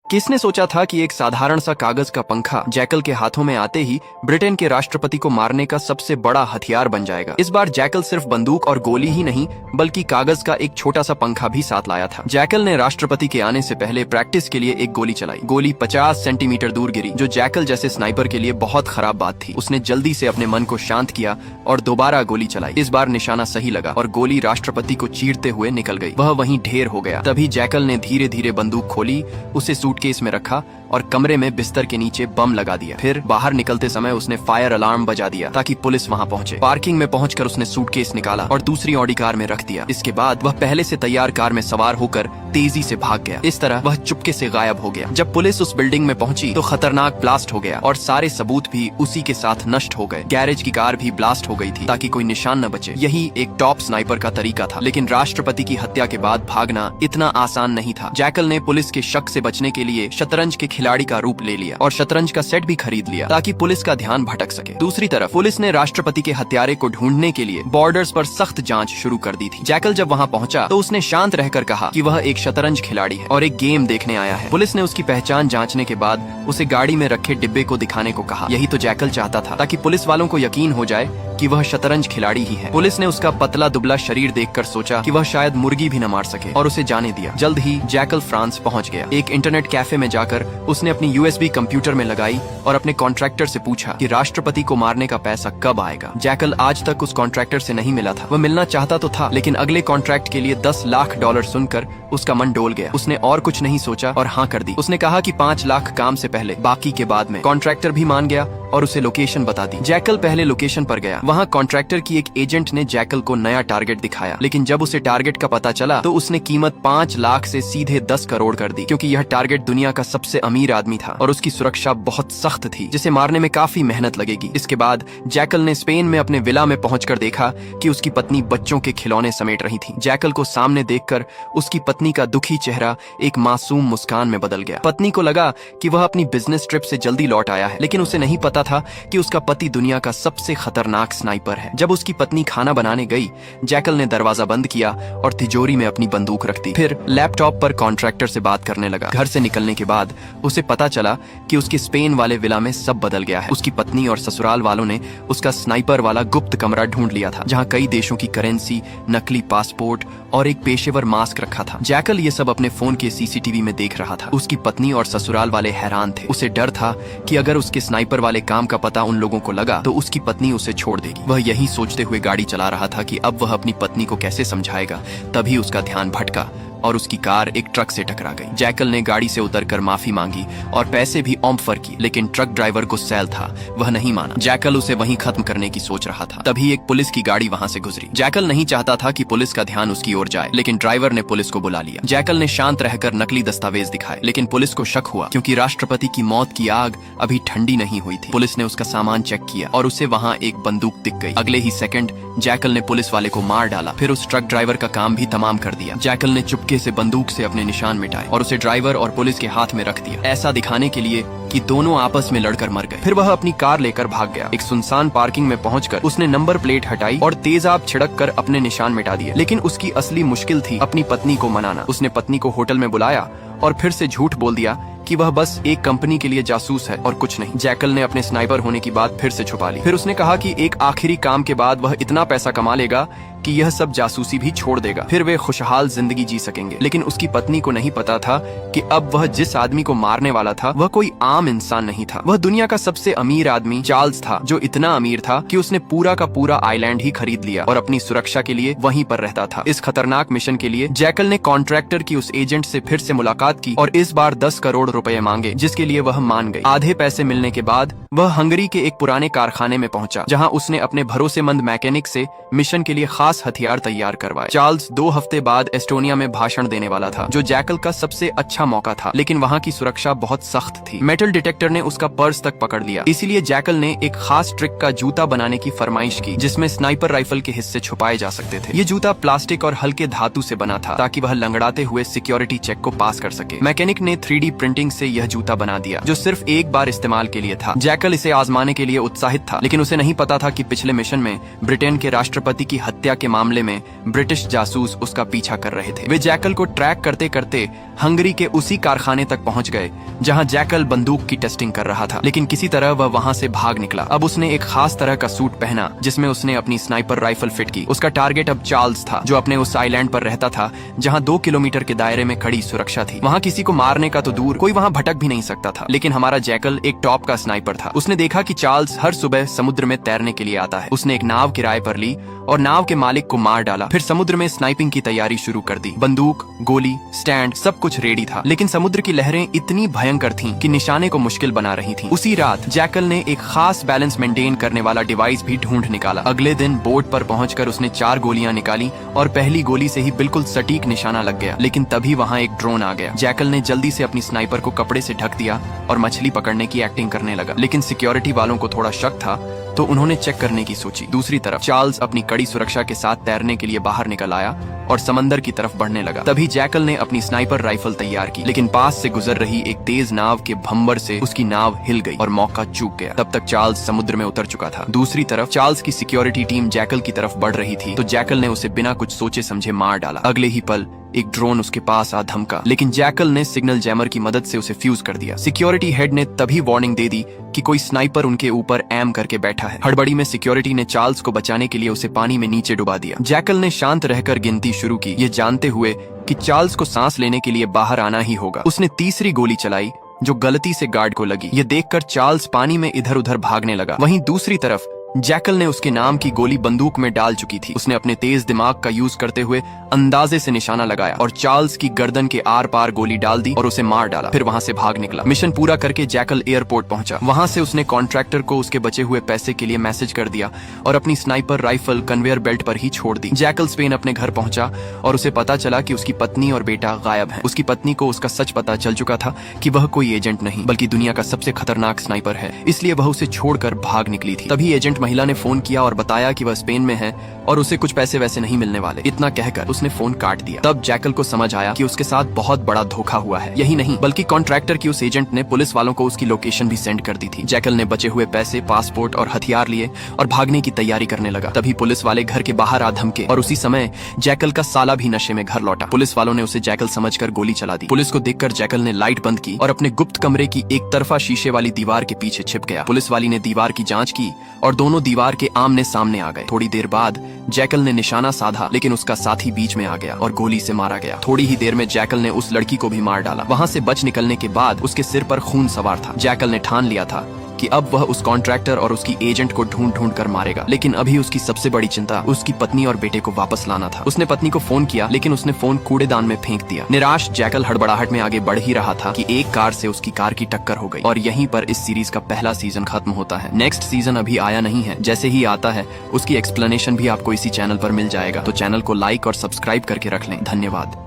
किसने सोचा था कि एक साधारण सा कागज का पंखा जैकल के हाथों में आते ही ब्रिटेन के राष्ट्रपति को मारने का सबसे बड़ा हथियार बन जाएगा। इस बार जैकल सिर्फ बंदूक और गोली ही नहीं बल्कि कागज का एक छोटा सा पंखा भी साथ लाया था। जैकल ने राष्ट्रपति के आने से पहले प्रैक्टिस के लिए एक गोली चलाई। गोली 50 सेंटीमीटर दूर गिरी, जो जैकल जैसे स्नाइपर के लिए बहुत खराब बात थी। उसने जल्दी से अपने मन को शांत किया और दोबारा गोली चलाई। इस बार निशाना सही लगा और गोली राष्ट्रपति को चीरते हुए निकल गई। वह वहीं ढेर हो गया। तभी जैकल ने धीरे धीरे बंदूक खोली, उसे सूटकेस में रखा और कमरे में बिस्तर के नीचे बम लगा दिया। फिर बाहर निकलते समय उसने फायर अलार्म बजा दिया ताकि पुलिस वहां पहुंचे। पार्किंग में पहुंचकर उसने सूटकेस निकाला और दूसरी ऑडी कार में रख दिया। इसके बाद वह पहले से तैयार कार में सवार होकर तेजी से भाग गया। इस तरह वह चुपके से गायब हो गया। जब पुलिस उस बिल्डिंग में पहुंची तो खतरनाक ब्लास्ट हो गया और सारे सबूत भी उसी के साथ नष्ट हो गए। गैरेज की कार भी ब्लास्ट हो गई थी ताकि कोई निशान न बचे। यही एक टॉप स्नाइपर का तरीका था। लेकिन राष्ट्रपति की हत्या के बाद भागना इतना आसान नहीं था। जैकल ने पुलिस के शक से बचने के लिए शतरंज के खिलाड़ी का रूप ले लिया और शतरंज का सेट भी खरीद लिया ताकि पुलिस का ध्यान भटक सके। दूसरी तरफ पुलिस ने राष्ट्रपति के हत्यारे को ढूंढने के लिए बॉर्डर्स पर सख्त जांच शुरू कर दी थी। जैकल जब वहां पहुंचा तो उसने शांत रहकर कहा कि वह एक शतरंज खिलाड़ी है और एक गेम देखने आया है। पुलिस ने उसकी पहचान जांचने के बाद उसे गाड़ी में रखे डिब्बे को दिखाने को कहा। यही तो जैकल चाहता था, ताकि पुलिस वालों को यकीन हो जाए कि वह शतरंज खिलाड़ी ही है। पुलिस ने उसका पतला दुबला शरीर देखकर सोचा कि वह शायद मुर्गी भी न मार सके और उसे जाने दिया। जल्द ही जैकल फ्रांस पहुंच गया। एक इंटरनेट कैफे में जाकर उसने अपनी यूएसबी कंप्यूटर में लगाई और अपने कॉन्ट्रैक्टर से पूछा कि राष्ट्रपति को मारने का पैसा कब आएगा। जैकल आज तक उस कॉन्ट्रैक्टर से नहीं मिला था। वह मिलना चाहता तो था, लेकिन अगले कॉन्ट्रैक्ट के लिए $10 लाख सुनकर उसका मन डोल गया। उसने और कुछ नहीं सोचा और हाँ कर दी। उसने कहा कि 5 लाख काम से पहले, बाकी के बाद में। कॉन्ट्रैक्टर भी मान गया और उसे लोकेशन बता दी। जैकल पहले लोकेशन पर गया। वहाँ कॉन्ट्रैक्टर की एक एजेंट ने जैकल को नया टारगेट दिखाया, लेकिन जब उसे टारगेट का पता चला तो उसने कीमत 5 लाख से सीधे 10 करोड़ कर दी, क्योंकि यह टारगेट दुनिया का सबसे अमीर आदमी था और उसकी सुरक्षा बहुत सख्त थी, जिसे मारने में काफी मेहनत लगेगी। इसके बाद जैकल ने स्पेन में अपने विला में पहुंचकर देखा कि उसकी पत्नी बच्चों के खिलौने समेट रही थी। जैकल को सामने देखकर उसकी पत्नी का दुखी चेहरा एक मासूम मुस्कान में बदल गया। पत्नी को लगा कि वह अपनी बिजनेस ट्रिप से जल्दी लौट आया है, लेकिन उसे नहीं पता था कि उसका पति दुनिया का सबसे खतरनाक स्नाइपर है। जब उसकी पत्नी खाना बनाने गई, जैकल ने दरवाजा बंद किया और तिजोरी में अपनी बंदूक रख दी। फिर लैपटॉप पर कॉन्ट्रैक्टर से बात करने लगा। घर से निकलने के बाद उसे पता चला कि उसके स्पेन वाले विला में सब बदल गया है। उसकी पत्नी और ससुराल वालों ने उसका स्नाइपर वाला गुप्त कमरा ढूंढ लिया था, जहाँ कई देशों की करेंसी, नकली पासपोर्ट और एक पेशेवर मास्क रखा था। जैकल ये सब अपने फोन के सीसीटीवी में देख रहा था। उसकी पत्नी और ससुराल वाले हैरान थे। उसे डर था कि अगर उसके स्नाइपर वाले काम का पता उन लोगों को लगा तो उसकी पत्नी उसे छोड़ देगी। वह यही सोचते हुए गाड़ी चला रहा था कि अब वह अपनी पत्नी को कैसे समझाएगा। तभी उसका ध्यान भटका और उसकी कार एक ट्रक से टकरा गई। जैकल ने गाड़ी से उतरकर माफी मांगी और पैसे भी ऑफर की, लेकिन ट्रक ड्राइवर गुस्सैल था। वह नहीं माना। जैकल उसे वहीं खत्म करने की सोच रहा था। तभी एक पुलिस की गाड़ी वहां से गुजरी। जैकल नहीं चाहता था कि पुलिस का ध्यान उसकी ओर जाए, लेकिन ड्राइवर ने पुलिस को बुला लिया। जैकल ने शांत रहकर नकली दस्तावेज दिखाए, लेकिन पुलिस को शक हुआ क्योंकि राष्ट्रपति की मौत की आग अभी ठंडी नहीं हुई थी। पुलिस ने उसका सामान चेक किया और उसे वहाँ एक बंदूक दिख गई। अगले ही सेकंड जैकल ने पुलिस वाले को मार डाला। फिर उस ट्रक ड्राइवर का काम भी तमाम कर दिया। जैकल ने चुपके से बंदूक से अपने निशान मिटाए और उसे ड्राइवर और पुलिस के हाथ में रख दिया, ऐसा दिखाने के लिए कि दोनों आपस में लड़कर मर गए। फिर वह अपनी कार लेकर भाग गया। एक सुनसान पार्किंग में पहुंचकर उसने नंबर प्लेट हटाई और तेजाब छिड़क कर अपने निशान मिटा दिए। लेकिन उसकी असली मुश्किल थी अपनी पत्नी को मनाना। उसने पत्नी को होटल में बुलाया और फिर से झूठ बोल दिया कि वह बस एक कंपनी के लिए जासूस है और कुछ नहीं। जैकल ने अपने स्नाइपर होने की बात फिर से छुपा ली। फिर उसने कहा कि एक आखिरी काम के बाद वह इतना पैसा कमा लेगा कि यह सब जासूसी भी छोड़ देगा, फिर वे खुशहाल जिंदगी जी सकेंगे। लेकिन उसकी पत्नी को नहीं पता था कि अब वह जिस आदमी को मारने वाला था वह कोई आम इंसान नहीं था। वह दुनिया का सबसे अमीर आदमी चार्ल्स था, जो इतना अमीर था कि उसने पूरा का पूरा आइलैंड ही खरीद लिया और अपनी सुरक्षा के लिए वहीं पर रहता था। इस खतरनाक मिशन के लिए जैकल ने कॉन्ट्रैक्टर की उस एजेंट से फिर से मुलाकात की और इस बार 10 करोड़ रुपए मांगे, जिसके लिए वह मान गई। आधे पैसे मिलने के बाद वह हंगरी के एक पुराने कारखाने में पहुंचा, जहां उसने अपने भरोसेमंद मैकेनिक से मिशन के लिए खास हथियार तैयार करवाए। चार्ल्स 2 हफ्ते बाद एस्टोनिया में भाषण देने वाला था, जो जैकल का सबसे अच्छा मौका था, लेकिन वहां की सुरक्षा बहुत सख्त थी। मेटल डिटेक्टर ने उसका पर्स तक पकड़ लिया। इसीलिए जैकल ने एक खास ट्रिक का जूता बनाने की फरमाइश की, जिसमें स्नाइपर राइफल के हिस्से छुपाए जा सकते थे। ये जूता प्लास्टिक और हल्के धातु से बना था, ताकि वह लंगड़ाते हुए सिक्योरिटी चेक को पास कर सके। मैकेनिक ने 3D प्रिंटिंग फीलिंग से यह जूता बना दिया जो सिर्फ एक बार इस्तेमाल के लिए था। जैकल इसे आजमाने के लिए उत्साहित था, लेकिन उसे नहीं पता था कि पिछले मिशन में ब्रिटेन के राष्ट्रपति की हत्या के मामले में ब्रिटिश जासूस उसका पीछा कर रहे थे। वे जैकल को ट्रैक करते करते हंगरी के उसी कारखाने तक पहुंच गए जहां जैकल बंदूक की टेस्टिंग कर रहा था, लेकिन किसी तरह वह वहां से भाग निकला। अब उसने एक खास तरह का सूट पहना जिसमें उसने अपनी स्नाइपर राइफल फिट की। उसका टारगेट अब चार्ल्स था, जो अपने उस आइलैंड पर रहता था जहां 2 किलोमीटर के दायरे में खड़ी सुरक्षा थी। वहां किसी को मारने का तो दूर, कोई वहां भटक भी नहीं सकता था। लेकिन हमारा जैकल एक टॉप का स्नाइपर था। उसने देखा कि चार्ल्स हर सुबह समुद्र में तैरने के लिए आता है। उसने एक नाव किराए पर ली और नाव के मालिक को मार डाला। फिर समुद्र में स्नाइपिंग की तैयारी शुरू कर दी। बंदूक, गोली, स्टैंड सब कुछ रेडी था, लेकिन समुद्र की लहरें इतनी भयंकर थीं कि निशाने को मुश्किल बना रही थीं। उसी रात जैकल ने एक खास बैलेंस मेंटेन करने वाला डिवाइस भी ढूंढ निकाला। अगले दिन बोट पर पहुंचकर उसने 4 गोलियां निकाली और पहली गोली से ही बिल्कुल सटीक निशाना लग गया। लेकिन तभी वहां एक ड्रोन आ गया। जैकल ने जल्दी से अपनी स्नाइपर को कपड़े से ढक दिया और मछली पकड़ने की एक्टिंग करने लगा। लेकिन सिक्योरिटी वालों को थोड़ा शक था, तो उन्होंने चेक करने की सोची। दूसरी तरफ चार्ल्स अपनी कड़ी सुरक्षा के साथ तैरने के लिए बाहर निकल आया और समंदर की तरफ बढ़ने लगा। तभी जैकल ने अपनी स्नाइपर राइफल तैयार की, लेकिन पास से गुजर रही एक तेज नाव के भंवर से उसकी नाव हिल गई और मौका चूक गया। तब तक चार्ल्स समुद्र में उतर चुका था। दूसरी तरफ चार्ल्स की सिक्योरिटी टीम जैकल की तरफ बढ़ रही थी, तो जैकल ने उसे बिना कुछ सोचे समझे मार डाला। अगले ही पल एक ड्रोन उसके पास आ धमका, लेकिन जैकल ने सिग्नल जैमर की मदद से उसे फ्यूज कर दिया। सिक्योरिटी हेड ने तभी वार्निंग दे दी कि कोई स्नाइपर उनके ऊपर एम करके बैठा है। हड़बड़ी में सिक्योरिटी ने चार्ल्स को बचाने के लिए उसे पानी में नीचे डुबा दिया। जैकल ने शांत रहकर गिनती शुरू की, ये जानते हुए कि चार्ल्स को सांस लेने के लिए बाहर आना ही होगा। उसने तीसरी गोली चलाई जो गलती से गार्ड को लगी। ये देखकर चार्ल्स पानी में इधर उधर भागने लगा। वहीं दूसरी तरफ जैकल ने उसके नाम की गोली बंदूक में डाल चुकी थी। उसने अपने तेज दिमाग का यूज करते हुए अंदाजे से निशाना लगाया और चार्ल्स की गर्दन के आर पार गोली डाल दी और उसे मार डाला। फिर वहां से भाग निकला। मिशन पूरा करके जैकल एयरपोर्ट पहुंचा। वहां से उसने कॉन्ट्रैक्टर को उसके बचे हुए पैसे के लिए मैसेज कर दिया और अपनी स्नाइपर राइफल कन्वेयर बेल्ट पर ही छोड़ दी। जैकल स्पेन अपने घर पहुंचा और उसे पता चला कि उसकी पत्नी और बेटा गायब हैं। उसकी पत्नी को उसका सच पता चल चुका था कि वह कोई एजेंट नहीं बल्कि दुनिया का सबसे खतरनाक स्नाइपर है, इसलिए वह उसे छोड़कर भाग निकली थी। तभी एजेंट महिला ने फोन किया और बताया कि वह स्पेन में है और उसे कुछ पैसे वैसे नहीं मिलने वाले। इतना कहकर उसने फोन काट दिया। तब जैकल को समझ आया कि उसके साथ बहुत बड़ा धोखा हुआ है। यही नहीं बल्कि कॉन्ट्रैक्टर की उस एजेंट ने पुलिस वालों को उसकी लोकेशन भी सेंड कर दी थी। जैकल ने बचे हुए पैसे, पासपोर्ट और हथियार लिए और भागने की तैयारी करने लगा। तभी पुलिस वाले घर के बाहर आ धमके और उसी समय जैकल का साला भी नशे में घर लौटा। पुलिस वालों ने उसे जैकल समझकर गोली चला दी। पुलिस को देखकर जैकल ने लाइट बंद की और अपने गुप्त कमरे की एक तरफा शीशे वाली दीवार के पीछे छिप गया। पुलिस वाली ने दीवार की जांच की और दोनों दीवार के आमने सामने आ गए। थोड़ी देर बाद जैकल ने निशाना साधा, लेकिन उसका साथी बीच में आ गया और गोली से मारा गया। थोड़ी ही देर में जैकल ने उस लड़की को भी मार डाला। वहां से बच निकलने के बाद उसके सिर पर खून सवार था। जैकल ने ठान लिया था कि अब वह उस कॉन्ट्रैक्टर और उसकी एजेंट को ढूंढ ढूंढ कर मारेगा। लेकिन अभी उसकी सबसे बड़ी चिंता उसकी पत्नी और बेटे को वापस लाना था। उसने पत्नी को फोन किया, लेकिन उसने फोन कूड़ेदान में फेंक दिया। निराश जैकल हड़बड़ाहट में आगे बढ़ ही रहा था कि एक कार से उसकी कार की टक्कर हो गई और यहीं पर इस सीरीज का पहला सीजन खत्म होता है। नेक्स्ट सीजन अभी आया नहीं है। जैसे ही आता है उसकी एक्सप्लेनेशन भी आपको इसी चैनल पर मिल जाएगा। तो चैनल को लाइक और सब्सक्राइब करके रख लें। धन्यवाद।